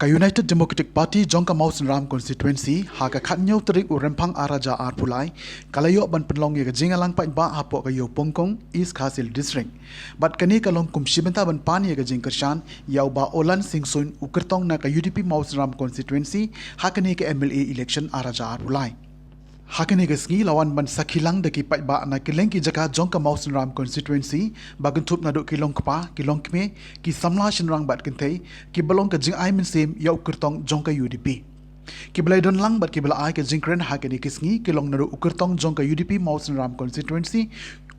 Ka United Democratic Party jongka Mausen Ram constituency haka khatnyau terik u rempang araja arpulai kalayo ban penlong ye jingalang pa ba hapo ka yo Pongkong East Khasil district bat kani kalong kum shibenta ban pan ye jing kershan yau ba Olan Singsun u kertong na ka UDP Mausen Ram constituency hakani ka MLA election araja arpulai hakani ka sngi lawan ban sakhilang de ki pai ba na kileng ki jaka jongka Mausen Ram constituency bagun thup na do kilong kpa kilong kme ki samla shinrang bat kinthei ki balong ka jing ai min sem yau kertong jongka UDP ki belai don lang bat ki bela ai ka jingkren hakani ki sngi kilong na do kertong jongka UDP Mausen Ram constituency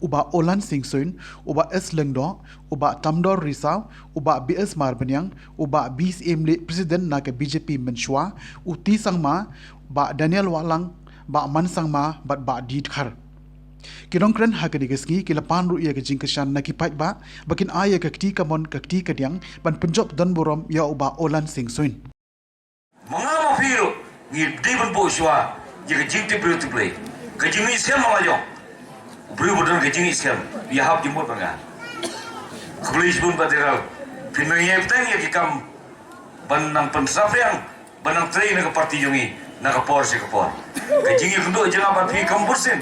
uba Olan Singsun uba S Lengdo uba Tamdor Risau uba BS Marbanyang uba BSM le president na ka BJP Menshwa uti sangma ba Daniel Walang ba mansang ma bat ba dit khar kirong kren hakani gesngi kilapan ru ye ke jingkashan na kipai ba bakin aya ka kti kamon ka kti kadyang ban punjab dan borom ya uba Olan Singsun mga mapiro ni David Boshwa ye ke jingti bru to play ke jingi sem ma yo bru bodan ke jingi sem ya hab jimot banga khlis bun badira pinay tang ye kam ban nang pensafyang banang train ka parti jungi nakapor si kapor kajingi kundo jangan bat pi kambursen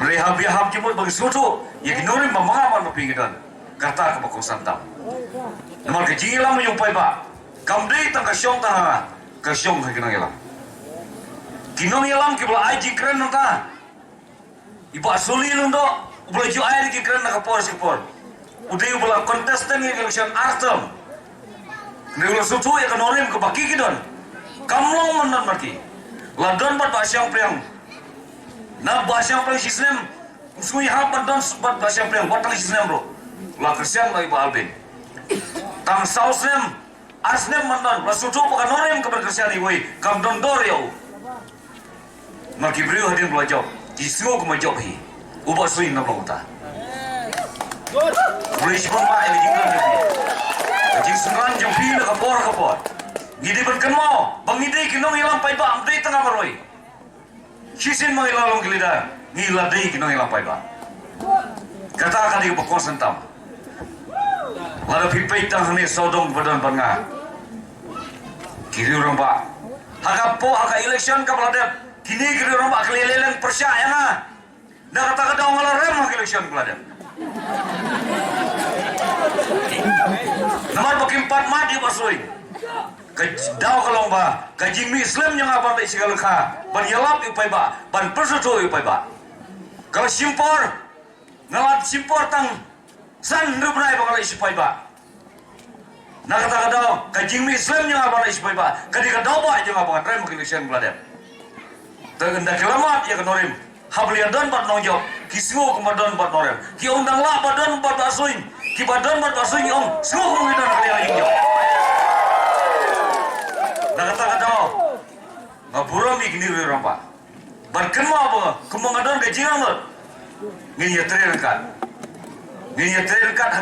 rehab ya hab jimut bagi soto ya kinori mamaman mapi gidan kata ka bakong santam namal kajingi lam yung pai ba kamdei tang kasyong ta kasyong ha kinang ilam kinong ilam ki bla ai jingkren nota iba soli lundo bla ju ai ki kren nakapor si kapor udai bla contestant ni election artam neglo soto ya kanorim ka baki gidan kamlong manan mati Ladon bat basyang priang, na basyang priang sistem, usui hab bat basyang priang, batang sistem bro, la kersian lagi balbin, tang sausem, asnem mandan, la suatu pakai norem keber kersian iway, kam dondor yau, marki beriu hadin belajar, jisgo kemajau hi, ubah sui nak belauta, boleh sipon mak ini jingkran ni, jing sengran jampi nak kapor. Gidi berkenal, bangidai kinong ilang pai ba, amdai tengah maroi. Kisin mang ilang gilida, ngila dai kinong ilang pai ba. Kata akan di bakon sentam. Lada pipai tang hani sodong badan banga. Kiri orang ba. Haka election ka beladak. Kini kiri orang ba keleleng persyaya na. Dah kata orang ngalarem hak election beladak. Namar bakim 4 mati basoi. Daw kalong ba kajing mi Islam yang apa tak segala kah ban yalap ipai ba ban persoto ipai ba kalau simpor ngalat simpor tang san rubnai ba kalau ipai ba nak kata kajing mi Islam yang apa tak ipai ba kadika daw ba yang apa trai makin election belada tegenda kelamat ya kenorim habliadan bat nonjok kisngo kemadon bat norem ki undang la badan bat basuin ki badan bat basuin om semua kemudian kalian injok Nakata ngaburam ikni rampa. Berkenma apa? Kemangadon kejingan ber. Ngini terangkat.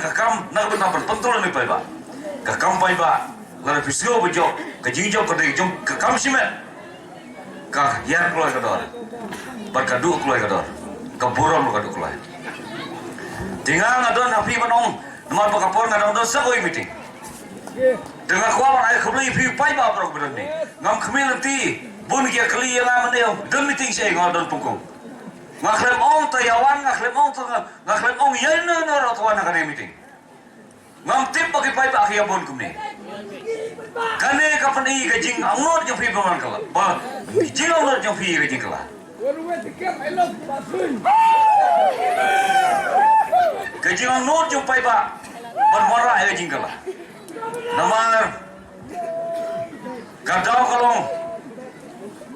Hakam nak benar berpentul ni pai ba. Kakam pai ba. Lalu pisau bejo. Kejingjau kedai jom kakam simet. Kah yar keluar kedor. Berkadu keluar kedor. Keburam berkadu keluar. Tinggal ngadon api manong. Nomor bakapor ngadon sakoi meeting. Dengan kawan ayah kembali pergi pai ba pro berani. Ngam kemil nanti bun kia keli yang lama ni. Dan meeting saya ngadon pungkung. Ngaklem ong tayawan ngaklem ong yang nora tuan nak ada meeting. Ngam tip bagi pai ba akhir bun kemni. Kane kapan i gajing angot yang pergi bangan kala. Ba jing angot yang pergi gajing kala. Gajing angot yang pai ba bermara gajing kala. Namar kadau kalong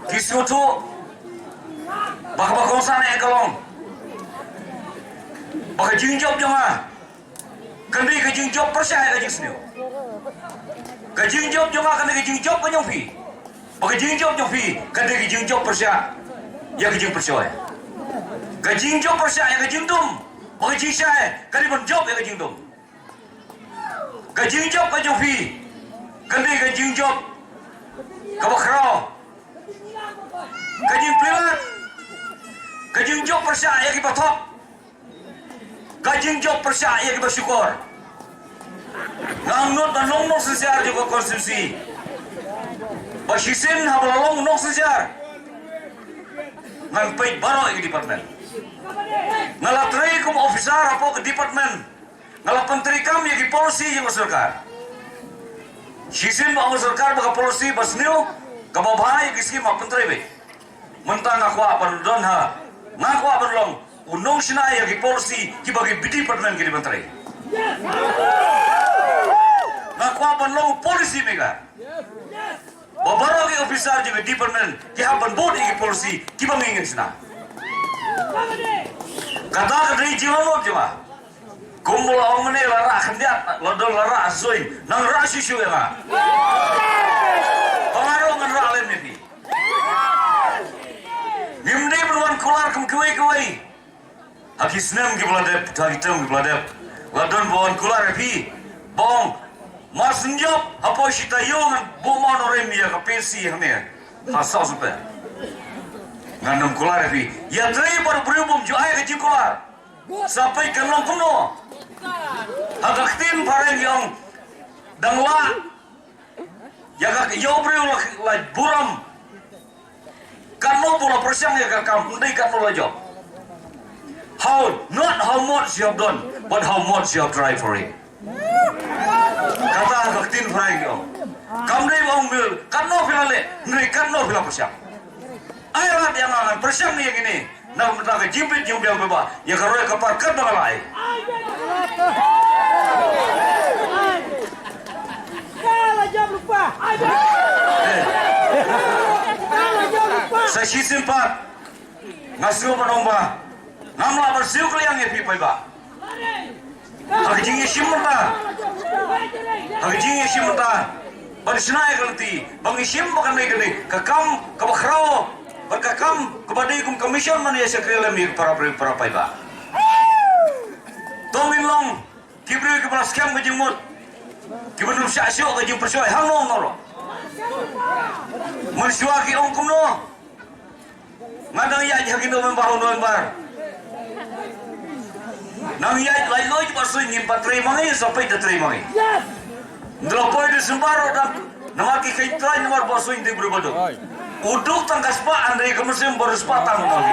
kisutu bakal sana kalong bakal jingjop jama kandi ke jingjop percaya ke jingsnio ke jingjop jama kandi ke jingjop penyompi bakal jingjop nyompi kandi ke jingjop percaya ya ke jing percaya ke jingjop percaya ke jingdum bakal jingsai kandi menjop ya ke jingdum Kajing job kajing fi, kandi kajing job, kabakrao, kajing pilat, kajing job percaya kita top, kajing job percaya kita syukur, ngangut dan nongol sesiar juga konsumsi, Basisin habalong nok sejar. Ngan pay baro di department. Ngalatri kum officer apo ke department. Ngalapantri kam yagi polisi yang sarkar. Sisin ba sarkar baga polisi basniu kababhay yagi skim apantri be. Mentang aku apan don ha. Ngaku apan long unong sina yagi polisi ki bagi department ki menteri. Ngaku apan long polisi mega. Babaro ki officer juga department ki apan bod ki polisi ki bangingin sina. Kata kadai jiwa lo cuma. Kumpul orang ni lara kendiat, ladol lara asuin, nang rasi syu ya. Pengaruh ngan ralen ni. Nimde beruan keluar kem kuai. Haki senam ki beladep, haki tem ki beladep. Ladon bawan keluar pi, bong. Mas njop, apa sita yongan, bomon orang dia ke pensi hamil. Hasal super. Ngandam keluar pi, ya teri baru berubum juai ke keluar. Sampai ke long kuno. Agak tin pareng yang dangla ya yo breu la buram kanu bola persiang ya kam ndai kanu la job how much you have done but how much you have tried for it kata agak tin pareng yang kam ndai bang bil kanu filale ndai kanu fila persiang ayo rat yang angan persiang ni yang ini nak ke jimpit yang beba ya karo ka parkat bangalai Saya simpat ngasuh menomba ngamla bersiu kalian ya pipai ba hagijing simenta bersenai kelti bangisim bukan naik ni kakam kabakrao berkakam kepada ikum komision mana ya sekrelam para pai ba Tomin long kibri ke belas kam ke jemut kibri syasyo ke jem persoy hanong nolo mensyua ki ong kumno ngadang ya hakin do membar nang ya lai loj pasu ngin patri mangi sampai te tri mangi dropoy de sembaro dan namaki kai trai nomor pasu indi berbodo uduk tangkas pa andai kemesim baru sepatang kali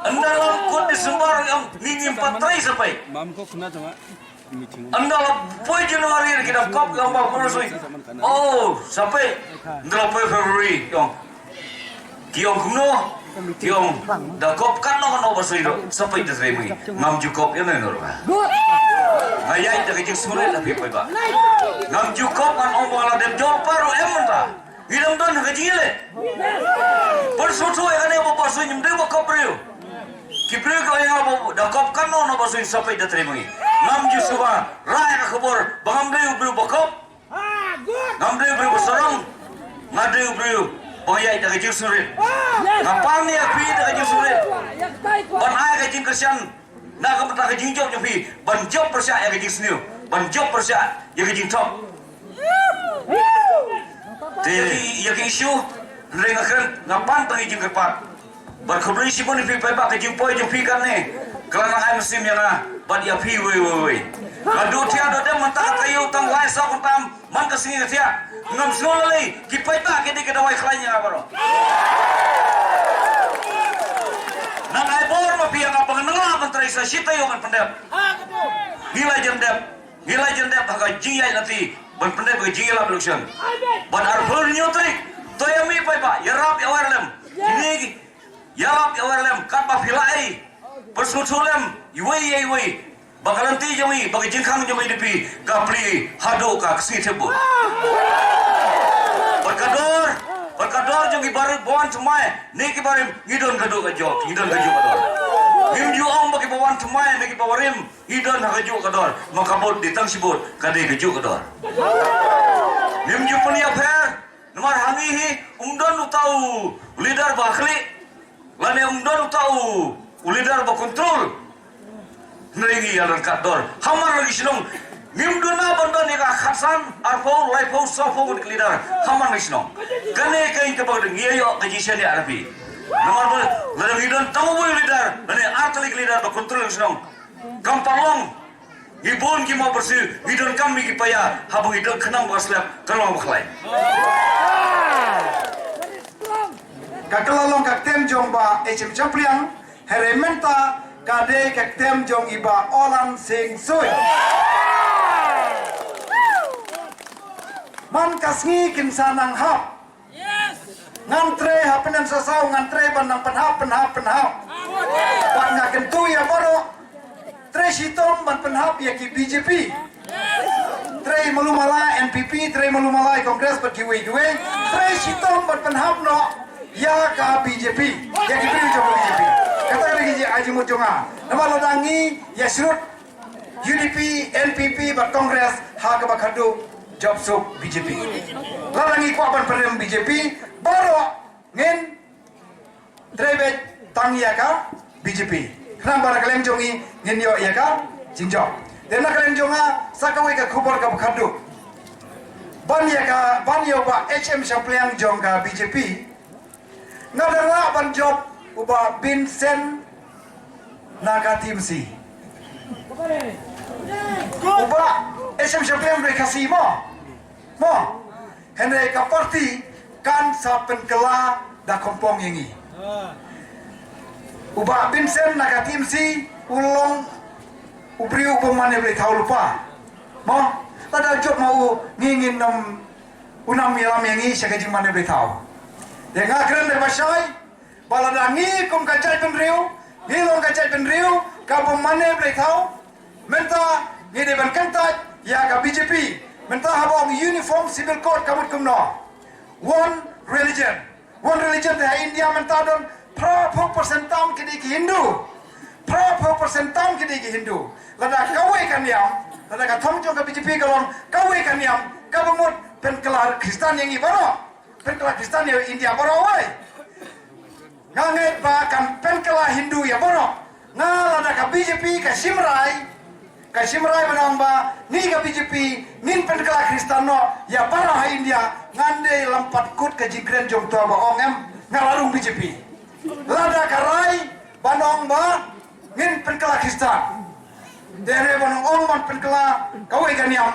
Andalam kot di sembar yang ngingin patrai sampai. Mamko kena cuma meeting. Andalam poin Januari kita kop yang bawa sui. Oh sampai andalam poin Februari yang kiong kuno kiong dah kop kan no basui do sampai tu saya pergi. Ngam jukop yang mana orang. Ayat dah kerja surat tapi apa ba. Ngam jukop kan orang malah dem jor paru emun ta. Hilang don kerja le. Persuatu yang ada apa basui nyum dia kop riu. Kipre ko yang abo dakop kano no basuin sampai da terima ngi ngam ju suba raya ka khabor bangam deu bru bakop ngam deu bru basarong ngadeu bru boyai da ju surit ngapang ni api da ju surit ban ai ka jing kersian na ka mata ka jing job nyopi ban job persya ya ka jing sniu ban job persya ya ka jing top jadi ya ka isu rengakan ngapan tangi jing kepat berkebri si pun di pai ke jimpoi jumpi kan ni kelana ai musim yang ah bad ya pi we adu tia do dem mentah kayu tang lai sa kuntam man ka singi tia ngam snol lai ki pai ba ke di ke dawai khlanya baro nang ai bor ma pi ang abang nang menteri sa sita yo kan pendep gila jendep ha jiyai nanti ban pendep ke jiyai production ban arbur nyotrik to yami pai ba yarap ya warlem ini Yalap ya warlem kapa filai persutulem iwei bakalan ti jami bagi jengkang jami depi kapli hado ka kesi tebu berkador jami baru bawan cemai niki barim ngidon kado kajok kador him ju ong bagi bawan cemai niki bawarim ngidon kajok kador makabot ditang sibut kade kajok kador him ju punya per nomor hangihi umdon utau leader bakli Lani umdon tahu, ulidar berkontrol. Neringi alam kador. Hamar lagi sinong. Ngimdon na bandon ni khasan arfau laifau safau di lidar. Hamar lagi sinong. Kane kain kebag ngiyo kajisian di Arabi. Nomor ber, lalu ngidon tahu boleh lidar. Lani artalik lidar berkontrol sinong. Kampalong. Ibon ki mau bersih, idon kami ki payah, habu idon kenang baslap, kalau berkelai. Kakalalong kaktem jong ba HM Champliang, herementa kade kaktem jong iba Olam Sing Sui. Man kasngi kinsanang hap. Ngantre hapenan sasau ngantre banang penhap. Ban ngaken tu ya baro. Tre sitom ban penhap ya ki BJP. Tre malumala NPP, tre malumala Kongres berkiwe-kiwe. Tre sitom ban penhap no ya ka BJP. Ya ki BJP. Kata lagi aji mujonga. Nama ladangi ya surut UDP, NPP ban Kongres ha ka bakadu job sub BJP. Larangi ko ban perem BJP baru ngin trebet tangi ya ka BJP. Kenapa nak kalian jongi ngin yo ya ka jingjok. Dan nak kalian jonga sakawe ka kubur ka bakadu. Ban ya ka ban yo ba HM Champliang jong ka BJP. Ngadala ban job uba Vincent naga timsi. Uba HM Champliang rekasi mo. Henry ka parti kan sa penkela da kompong yengi. Uba Vincent naga timsi ulong ubri upamane boleh tahu lupa. Mo, tada job mau ngingin unam yalam yengi syakajing mana boleh tahu. Dia ngakren dari masyai, baladangi kum kacai penriu, ngilong kacai penriu, kabum mana boleh tahu. Menta ngideban kentat ya ka BJP. Menta habang uniform civil code kabut kumno. One religion teh India menta don berapa persen tam kini ki Hindu. Berapa persen tam kini ki Hindu. Lada kawe kan yam, lada ka thom jong ka BJP kalon kawe kan yam, kabumut penkelar Kristen yang ibaro. Penkelar Kristen yang India baro wai. Nganget ba kan penkelar Hindu ya baro. Lada ka BJP ka Simrai menamba ni ka BJP nin penkelar Kristen no ya baro ha India ngande lampat kut ka jigren jong tua ba ongem ngalarung BJP. Lada karai banong ba ngin penkela Kristen. Dere banong ong man penkela kawe kaniam.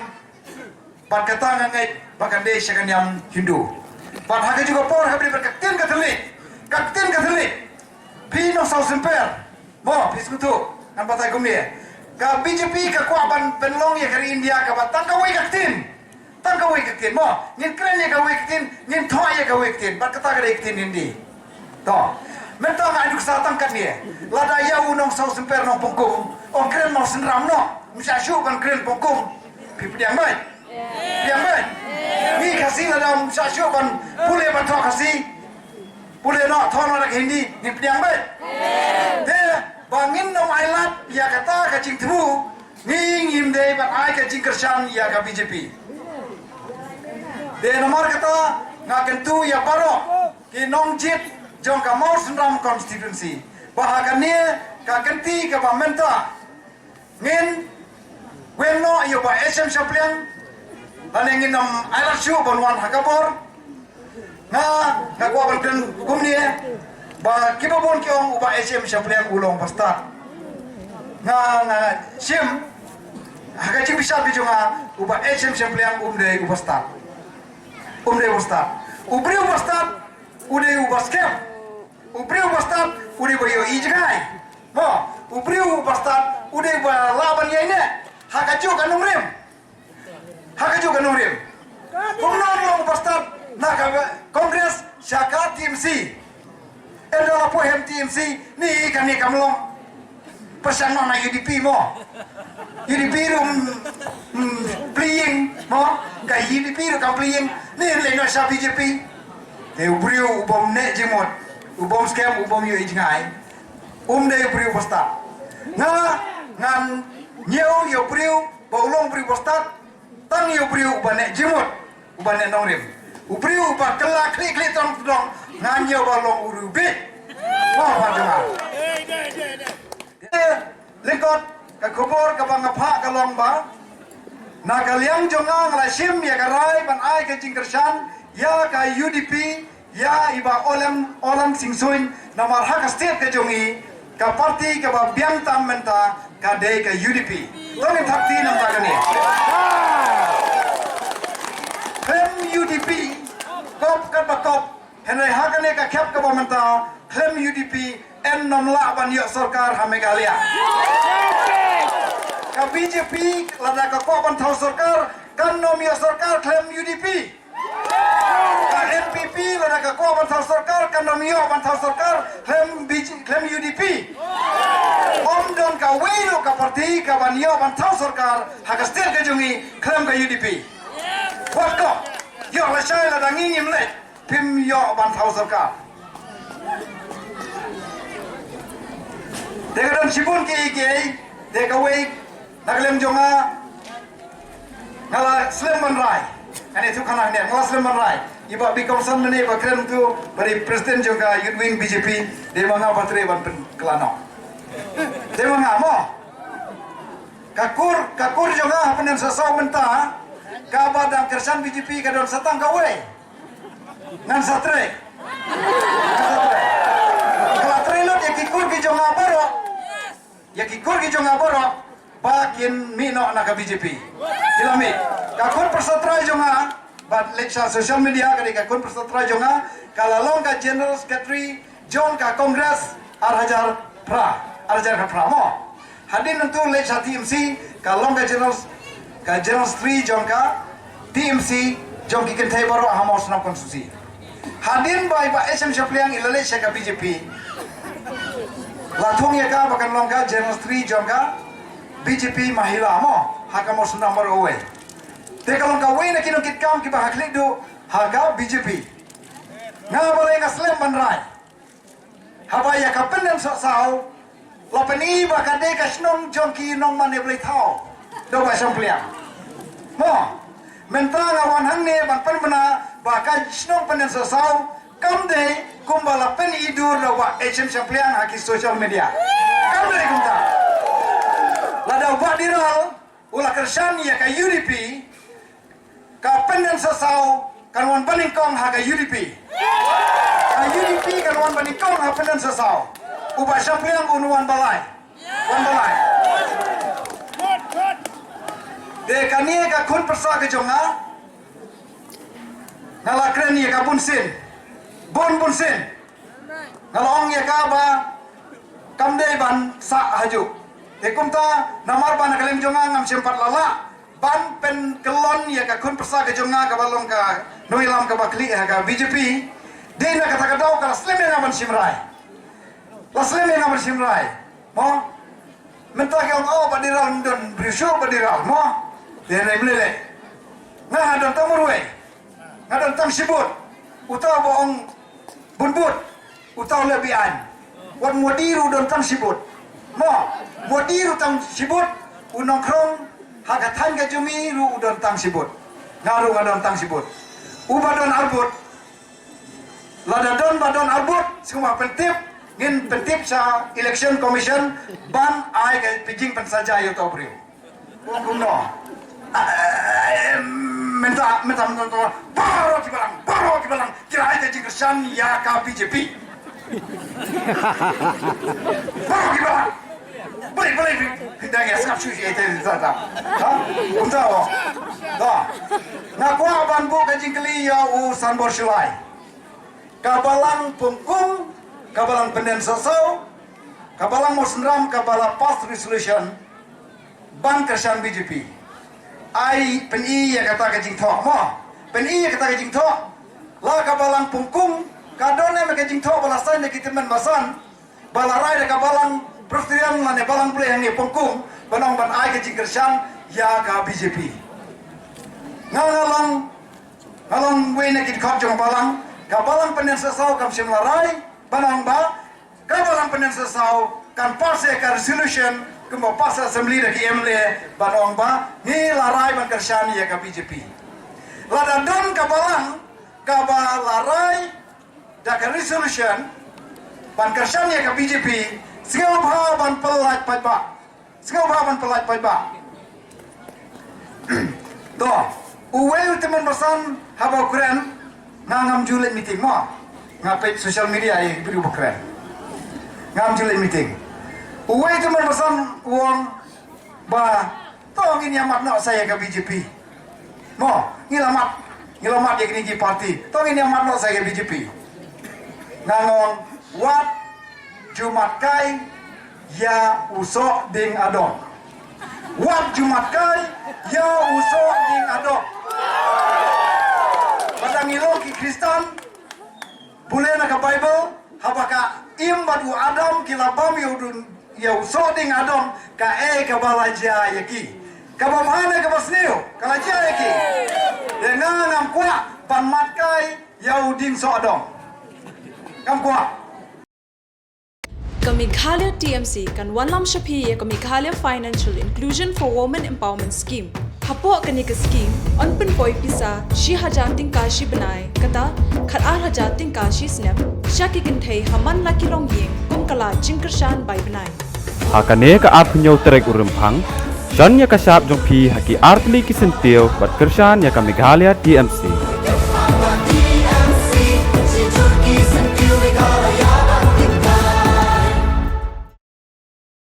Ban kata ngangai bakan desa kaniam Hindu. Ban haga juga por habri berkaktin Katolik. Pino sau semper. Mo piskutu nan batai kumni. Ka BJP ka kwa ban penlong ya kari India ka batang kawe kaktin. Tangkawe kaktin mo ngin kren ya kawe kaktin ngin thoa ya kawe kaktin. Ban kata kare kaktin hindi. Toh mentang aduk sa tangkat ni lada ya unong sau semper nong pongkung on kren mau senram no msashu kan kren pongkung pipiang baik ni kasi lada msashu kan pule bato kasi pule no thon nak hindi ni pipiang baik de bangin nong ailat ya kata kacing tu ni ngim de ban ai kacing kersan ya ka BJP de nomor kata ngaken tu ya baro ki nong jit jong ka mau senram constituency bahagannya ka ganti ka pamenta ngin wenno yo ba HM Champliang hanengin nam ailat shu bonwan hakabor nga kwa ban kumni ba kibabon kyong uba HM Champliang ulong basta nga sim hagajing bisa bijonga uba HM Champliang umde ubasta ubri ubasta ude ubaskem ubri ubastat ude boyo ijgai mo ubri ubastat ude ba laban ya ini hakaju kanung rim kumnon long ubastat naka kongres syaka TMC edola pohem TMC ni kani kamlong pasang na UDP mo UDP rum playing mo ga UDP rum kam playing ni leno sa BJP te ubriu ubom ne jimot ubom scam ubom yo ijngai de ubriu postat ngan nyeu yo ubriu bolong ubriu postat tang yo ubriu ubane jimot ubane nongrim ubriu ba kela klik tong ngan nyeu bolong urubi wah padema lekot ka kubur ka bangapha ka longba na kaliang jongang la sim ya karai ban ai ka jingkersan ya ka UDP ya iba olam singsuin namar hak state ke jongi ka parti ka ba biang tam menta ka de ka UDP tong thakti nam ta ka ni klem UDP kop ka ba kop henai ha ka ne ka khap ka ba menta klem UDP en nom la ban yo sarkar ha Meghalaya ka BJP lada ka ko ban thau sarkar kan nom yo sarkar klem UDP ka NPP lada ka ko ban thau sarkar kan nom yo ban thau sarkar klem UDP om don ka wero ka parti ka ban yo ban thau sarkar ha ka stel ka jungi klem ka UDP wat ko yo la shai lada ngingim le pim yo ban thau sarkar Deka dan sibun ki deka wei naglem jonga ngala Sleman Rai ane tu kana ne ngala Sleman Rai iba bi kawasan mene ba krem tu bari presiden jonga youth wing BJP de manga batre ban kelano de manga mo kakur jonga penen sasau menta ka badang kersan BJP ka don satang ka wei nan satre kala trelot ya kikur ki jonga baro ya kikur ki jonga baro bakin mino na ka BJP ilami kakun persatrai jonga bat lecture social media ka kakun persatrai jonga kala long ka general secretary John ka kongres arhajar pra mo hadin untuk lecture TMC ka long ka general secretary John ka TMC John ki kentai baro ahamos na konstitusi hadin bai ba SM Shapliang ilale ka BJP lathong ya ka bakan long ka general secretary John ka BJP mahila mo haka mo sunang baro we te kalong ka we na kinukit kam ki bahaklik do haka BJP nga balay nga Sleman Rai habaya ka penen so sao lapeni ba ka de ka snong jongki nong mane blai thao do ba sampliang mo menta nga wan hang ne ban pen bana ba ka snong penen so sao kam de kumbala pen idur do ba HM sampliang haki social media kam de kumta lada ubah diral ulah kersan ya ka UDP ka penden sasau kan wan paningkong ha ka UDP ka UDP kan wan paningkong ha penden sasau ubah sampliang unuan balai wan balai de kanie ka kun persa ke jonga ngala kren ya ka bunsin bunsin ngalong ya ka ba kamde ban sa haju Ekumta namar ban kalem jonga ngam sempat lala ban pen kelon ya ka kun persa ke jonga ka balong ka noilam ka bakli ha ka BJP de na kata kadau ka slem ngam simrai la slem ngam simrai mo menta ke oh badiral don brisu badiral mo de na mlele na hadon tamurwe ngadon tam sibut utaw boong bunbut utaw lebian wan modiru don tam sibut mo modiru tang sibut unong krong hagatan ka jumi ru udon tang sibut ngaru ngadon tang sibut ubadon arbut ladadon badon arbut semua pentip ngin pentip sa election commission ban ai ka pijing pensaja yo to brio kuno menta baro ki balang kira ai ka jingsan ya ka BJP baro ki balang boleh kita nggak skap suci itu tata, untuk dah, ngaku aban bu kajing keli ya urusan borsulai, kabalang pungkung, kabalang penden sosau, kabalang mosenram, kabalang pass resolution, ban kersan BJP, ai peni ya kata kajing thok mo, peni ya kata kajing thok, lah kabalang pungkung, kadone kajing thok balasan ya kita menbasan, balarai ya kabalang Pertirian mana balang boleh yang pungkung banang ban ai ke jingkersan ya ka BJP ngalang we na kit khap jong balang ka balang penen sasau kam simlarai banang ba ka balang penen sasau kan passe ka resolution kumba passe assembly da ki MLA banang ba ni larai ban kersan ya ka BJP lada don ka balang ka ba larai da ka resolution ban kersan ya ka BJP Sengau ban pelat pai ba. Doh, uwe teman bersan haba keren ngam julet meeting mo. Ngapai social media beri keren. Ngam julet meeting. Uwe itu memesan uang bah tolong ini amat nak saya ke BJP. Mo, ngilamat dia kini parti. Tolong ini amat nak saya ke BJP. Ngangon wat Jumat kai ya usok ding adong. Wat Jumat kai ya usok ding adong. Pada ngilo ki Kristen boleh nak ke Bible habaka imbat u Adam kilabam ya usok ding adong ka ke balaja yaki. Ka bamana ka basneo kalaja yaki. Dengan ngam kuat ban mat kai ya uding so adong. Ngam kuat Meghalaya TMC kan Wanlam Shapi ya Meghalaya Financial Inclusion for Women Empowerment Scheme. Hapo kani ke scheme on pen poi pisa shi haja tingka shi banai kata khat haja tingka shi snap shaki kin thei haman laki long yeng kum kala jingkershan bai banai. Hakane ka apnyo trek urempang Shan ya kasap jong pi haki artli kisentil bat kershan ya ka Meghalaya TMC.